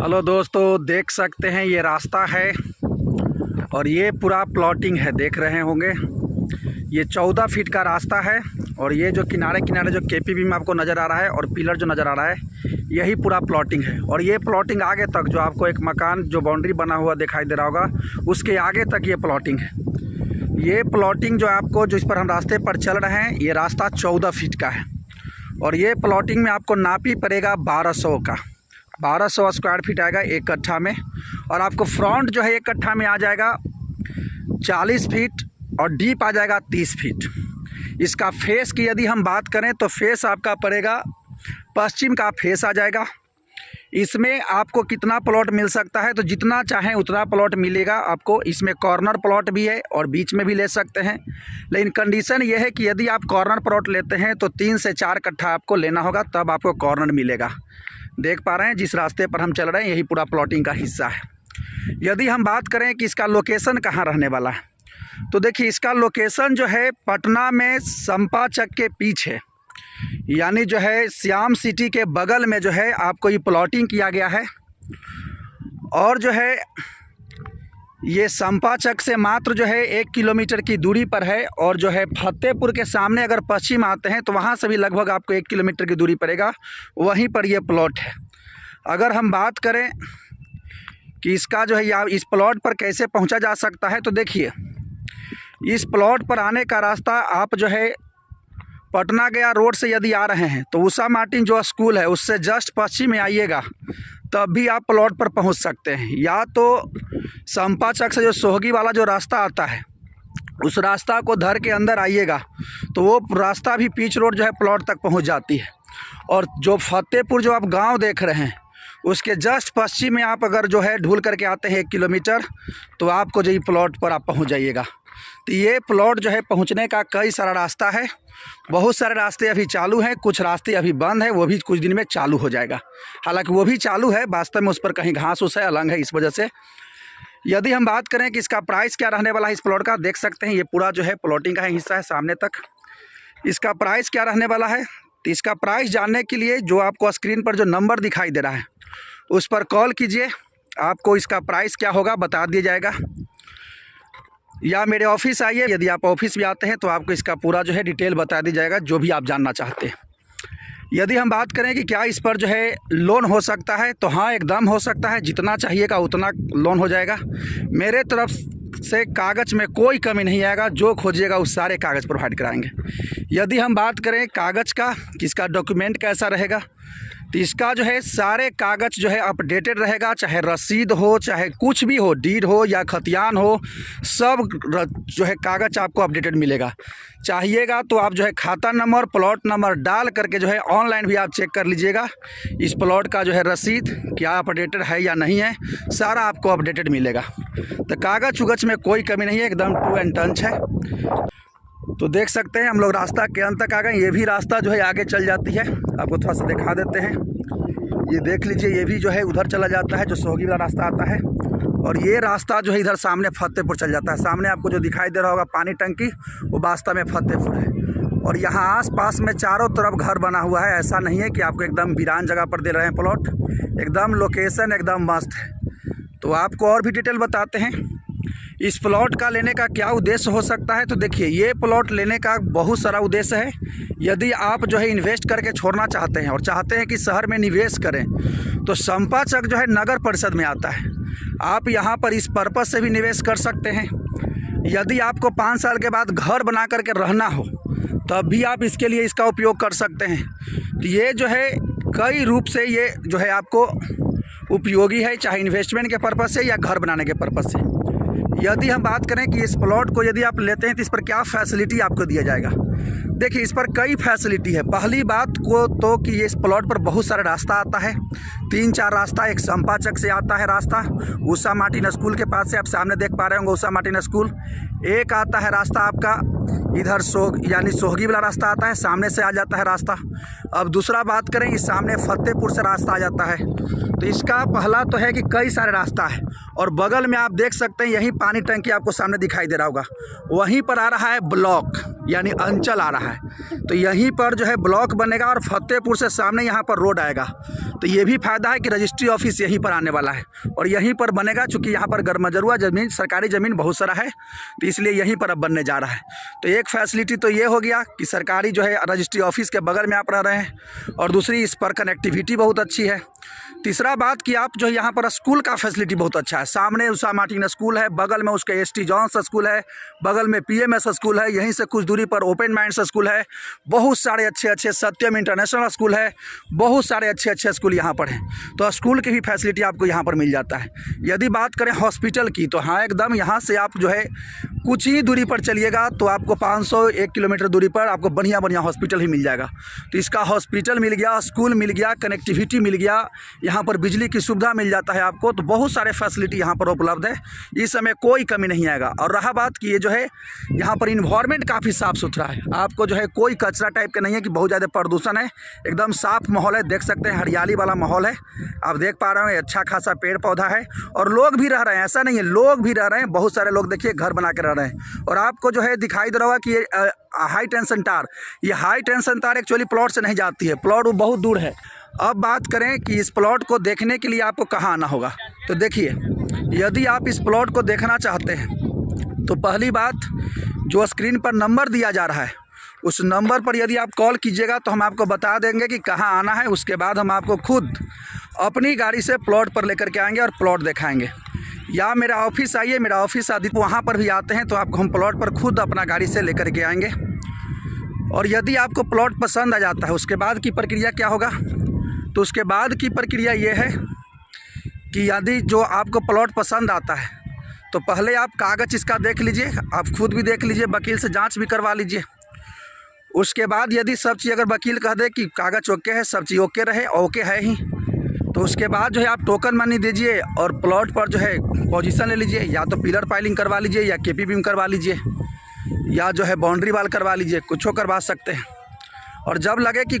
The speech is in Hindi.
हेलो दोस्तों, देख सकते हैं ये रास्ता है और ये पूरा प्लॉटिंग है। देख रहे होंगे ये 14 फीट का रास्ता है और ये जो किनारे किनारे जो केपीबी में आपको नज़र आ रहा है और पिलर जो नज़र आ रहा है यही पूरा प्लॉटिंग है। और ये प्लॉटिंग आगे तक जो आपको एक मकान जो बाउंड्री बना हुआ दिखाई दे रहा होगा उसके आगे तक ये प्लॉटिंग है। ये प्लॉटिंग जो आपको जो इस पर हम रास्ते पर चल रहे हैं ये रास्ता 14 फीट का है और ये प्लॉटिंग में आपको नापी पड़ेगा 1200 का 1200 स्क्वायर फीट आएगा एक कट्ठा में। और आपको फ्रंट जो है एक कट्ठा में आ जाएगा 40 फीट और डीप आ जाएगा 30 फीट। इसका फेस की यदि हम बात करें तो फेस आपका पड़ेगा पश्चिम का फेस आ जाएगा। इसमें आपको कितना प्लॉट मिल सकता है तो जितना चाहें उतना प्लॉट मिलेगा आपको। इसमें कॉर्नर प्लॉट भी है और बीच में भी ले सकते हैं, लेकिन कंडीशन ये है कि यदि आप कॉर्नर प्लॉट लेते हैं तो 3 से 4 कट्ठा आपको लेना होगा, तब आपको कॉर्नर मिलेगा। देख पा रहे हैं जिस रास्ते पर हम चल रहे हैं यही पूरा प्लॉटिंग का हिस्सा है। यदि हम बात करें कि इसका लोकेशन कहाँ रहने वाला है तो देखिए इसका लोकेशन जो है पटना में संपा चक के पीछे, यानी जो है श्याम सिटी के बगल में जो है आपको ये प्लॉटिंग किया गया है। और जो है ये संपा चक से मात्र जो है 1 किलोमीटर की दूरी पर है। और जो है फतेहपुर के सामने अगर पश्चिम आते हैं तो वहाँ से भी लगभग आपको 1 किलोमीटर की दूरी पड़ेगा, वहीं पर ये प्लॉट है। अगर हम बात करें कि इसका जो है या इस प्लॉट पर कैसे पहुँचा जा सकता है तो देखिए इस प्लॉट पर आने का रास्ता आप जो है पटना गया रोड से यदि आ रहे हैं तो उषा मार्टिन जो स्कूल है उससे जस्ट पश्चिम में आइएगा तब भी आप प्लॉट पर पहुंच सकते हैं। या तो संपा चक से जो सोहगी वाला जो रास्ता आता है उस रास्ता को धर के अंदर आइएगा तो वो रास्ता भी पिच रोड जो है प्लॉट तक पहुंच जाती है। और जो फतेहपुर जो आप गांव देख रहे हैं उसके जस्ट पश्चिम में आप अगर जो है ढूल करके आते हैं 1 किलोमीटर तो आपको जो ये प्लॉट पर आप पहुँच जाइएगा। तो ये प्लॉट जो है पहुंचने का कई सारा रास्ता है। बहुत सारे रास्ते अभी चालू हैं, कुछ रास्ते अभी बंद है, वो भी कुछ दिन में चालू हो जाएगा। हालांकि वो भी चालू है, वास्तव में उस पर कहीं घास उस है अलग है, इस वजह से। यदि हम बात करें कि इसका प्राइस क्या रहने वाला है इस प्लॉट का, देख सकते हैं ये पूरा जो है प्लॉटिंग का हिस्सा है सामने तक। इसका प्राइस क्या रहने वाला है तो इसका प्राइस जानने के लिए जो आपको स्क्रीन पर जो नंबर दिखाई दे रहा है उस पर कॉल कीजिए, आपको इसका प्राइस क्या होगा बता दिया जाएगा। या मेरे ऑफिस आइए, यदि आप ऑफिस भी आते हैं तो आपको इसका पूरा जो है डिटेल बता दी जाएगा जो भी आप जानना चाहते हैं। यदि हम बात करें कि क्या इस पर जो है लोन हो सकता है तो हाँ, एकदम हो सकता है। जितना चाहिएगा उतना लोन हो जाएगा। मेरे तरफ से कागज़ में कोई कमी नहीं आएगा, जो खोजिएगा उस सारे कागज़ प्रोवाइड कराएंगे। यदि हम बात करें कागज़ का कि इसका डॉक्यूमेंट कैसा रहेगा तो इसका जो है सारे कागज़ जो है अपडेटेड रहेगा, चाहे रसीद हो चाहे कुछ भी हो, डीड हो या खतियान हो, सब जो है कागज़ आपको अपडेटेड मिलेगा। चाहिएगा तो आप जो है खाता नंबर प्लॉट नंबर डाल करके जो है ऑनलाइन भी आप चेक कर लीजिएगा इस प्लॉट का जो है रसीद क्या अपडेटेड है या नहीं है, सारा आपको अपडेटेड मिलेगा। तो कागज़ उगज में कोई कमी नहीं है, एकदम टू एंड टंच है। तो देख सकते हैं हम लोग रास्ता के अंत तक आ गए। ये भी रास्ता जो है आगे चल जाती है, आपको थोड़ा सा दिखा देते हैं। ये देख लीजिए, ये भी जो है उधर चला जाता है जो सोहगी वाला रास्ता आता है। और ये रास्ता जो है इधर सामने फतेहपुर चल जाता है। सामने आपको जो दिखाई दे रहा होगा पानी टंकी, वो वास्तव में फतेहपुर है। और यहाँ आस-पास में चारों तरफ घर बना हुआ है। ऐसा नहीं है कि आपको एकदम वीरान जगह पर दे रहे हैं प्लॉट, एकदम लोकेशन एकदम मस्त है। तो आपको और भी डिटेल बताते हैं इस प्लॉट का लेने का क्या उद्देश्य हो सकता है। तो देखिए ये प्लॉट लेने का बहुत सारा उद्देश्य है। यदि आप जो है इन्वेस्ट करके छोड़ना चाहते हैं और चाहते हैं कि शहर में निवेश करें तो संपा चक जो है नगर परिषद में आता है। आप यहाँ पर इस पर्पज़ से भी निवेश कर सकते हैं। यदि आपको 5 साल के बाद घर बना करके रहना हो तब भी आप इसके लिए इसका उपयोग कर सकते हैं। तो ये जो है कई रूप से ये जो है आपको उपयोगी है, चाहे इन्वेस्टमेंट के पर्पज़ से या घर बनाने के पर्पज़ से। यदि हम बात करें कि इस प्लॉट को यदि आप लेते हैं तो इस पर क्या फैसिलिटी आपको दिया जाएगा, देखिए इस पर कई फैसिलिटी है। पहली बात को तो कि ये इस प्लॉट पर बहुत सारा रास्ता आता है, 3-4 रास्ता। एक संपा चक से आता है रास्ता उषा मार्टिन स्कूल के पास से, आप सामने देख पा रहे होंगे उषा मार्टिन स्कूल। एक आता है रास्ता आपका इधर यानी सोहगी वाला रास्ता आता है, सामने से आ जाता है रास्ता। अब दूसरा बात करें इस सामने फतेहपुर से रास्ता आ जाता है। तो इसका पहला तो है कि कई सारे रास्ता है और बगल में आप देख सकते हैं यही पानी टंकी आपको सामने दिखाई दे रहा होगा, वहीं पर आ रहा है ब्लॉक यानी अंचल आ रहा है। तो यहीं पर जो है ब्लॉक बनेगा और फतेहपुर से सामने यहाँ पर रोड आएगा। तो ये भी फ़ायदा है कि रजिस्ट्री ऑफिस यहीं पर आने वाला है और यहीं पर बनेगा, चूँकि यहाँ पर गरमजरुआ ज़मीन, सरकारी ज़मीन बहुत सारा है, तो इसलिए यहीं पर अब बनने जा रहा है। तो एक फैसिलिटी तो ये हो गया कि सरकारी जो है रजिस्ट्री ऑफिस के बगल में आप रह रहे हैं, और दूसरी इस पर कनेक्टिविटी बहुत अच्छी है। तीसरा बात कि आप जो है यहाँ पर स्कूल का फैसिलिटी बहुत अच्छा है। सामने उषा मार्टिन स्कूल है, बगल में उसके एस टी जॉन्स स्कूल है, बगल में PMS स्कूल है, यहीं से कुछ दूरी पर ओपन माइंड्स स्कूल है, बहुत सारे अच्छे अच्छे सत्यम इंटरनेशनल स्कूल है, बहुत सारे अच्छे अच्छे स्कूल यहाँ पर हैं। तो स्कूल की भी फैसिलिटी आपको यहाँ पर मिल जाता है। यदि बात करें हॉस्पिटल की, तो हाँ एकदम यहाँ से आप जो है कुछ ही दूरी पर चलिएगा तो आपको 501 किलोमीटर दूरी पर आपको बढ़िया बढ़िया हॉस्पिटल ही मिल जाएगा। तो इसका हॉस्पिटल मिल गया, स्कूल मिल गया, कनेक्टिविटी मिल गया, यहाँ पर बिजली की सुविधा मिल जाता है आपको। तो बहुत सारे फैसिलिटी यहाँ पर उपलब्ध है, इस समय कोई कमी नहीं आएगा। और रहा बात कि ये जो है यहाँ पर इन्वायरमेंट काफ़ी साफ़ सुथरा है, आपको जो है कोई कचरा टाइप का नहीं है कि बहुत ज़्यादा प्रदूषण है, एकदम साफ़ माहौल है। देख सकते हैं हरियाली वाला माहौल है, आप देख पा रहे हैं, अच्छा खासा पेड़ पौधा है और लोग भी रह रहे हैं, ऐसा नहीं है, लोग भी रह रहे हैं, बहुत सारे लोग देखिए घर बना के रह रहे हैं। और आपको जो है दिखाई दे रहा होगा कि ये हाई टेंशन तार, ये हाई टेंशन तार एक्चुअली प्लॉट से नहीं जाती है, प्लॉट वो बहुत दूर है। अब बात करें कि इस प्लॉट को देखने के लिए आपको कहाँ आना होगा, तो देखिए यदि आप इस प्लॉट को देखना चाहते हैं तो पहली बात, जो स्क्रीन पर नंबर दिया जा रहा है उस नंबर पर यदि आप कॉल कीजिएगा तो हम आपको बता देंगे कि कहाँ आना है। उसके बाद हम आपको खुद अपनी गाड़ी से प्लॉट पर लेकर के आएंगे और प्लॉट दिखाएंगे। या मेरा ऑफिस आइए, मेरा ऑफिस आदि वहाँ पर भी आते हैं, तो आपको हम प्लॉट पर खुद अपना गाड़ी से लेकर के आएंगे। और यदि आपको प्लॉट पसंद आ जाता है, उसके बाद की प्रक्रिया क्या होगा, तो उसके बाद की प्रक्रिया ये है कि यदि जो आपको प्लॉट पसंद आता है तो पहले आप कागज़ इसका देख लीजिए, आप खुद भी देख लीजिए, वकील से जांच भी करवा लीजिए। उसके बाद यदि सब चीज़ अगर वकील कह दे कि कागज़ ओके है, सब चीज़ ओके रहे, ओके है ही, तो उसके बाद जो है आप टोकन मनी दीजिए और प्लॉट पर जो है पोजीशन ले लीजिए। या तो पिलर पाइलिंग करवा लीजिए, या KP बीम करवा लीजिए, या जो है बाउंड्री वाल करवा लीजिए, कुछ करवा सकते हैं। और जब लगे कि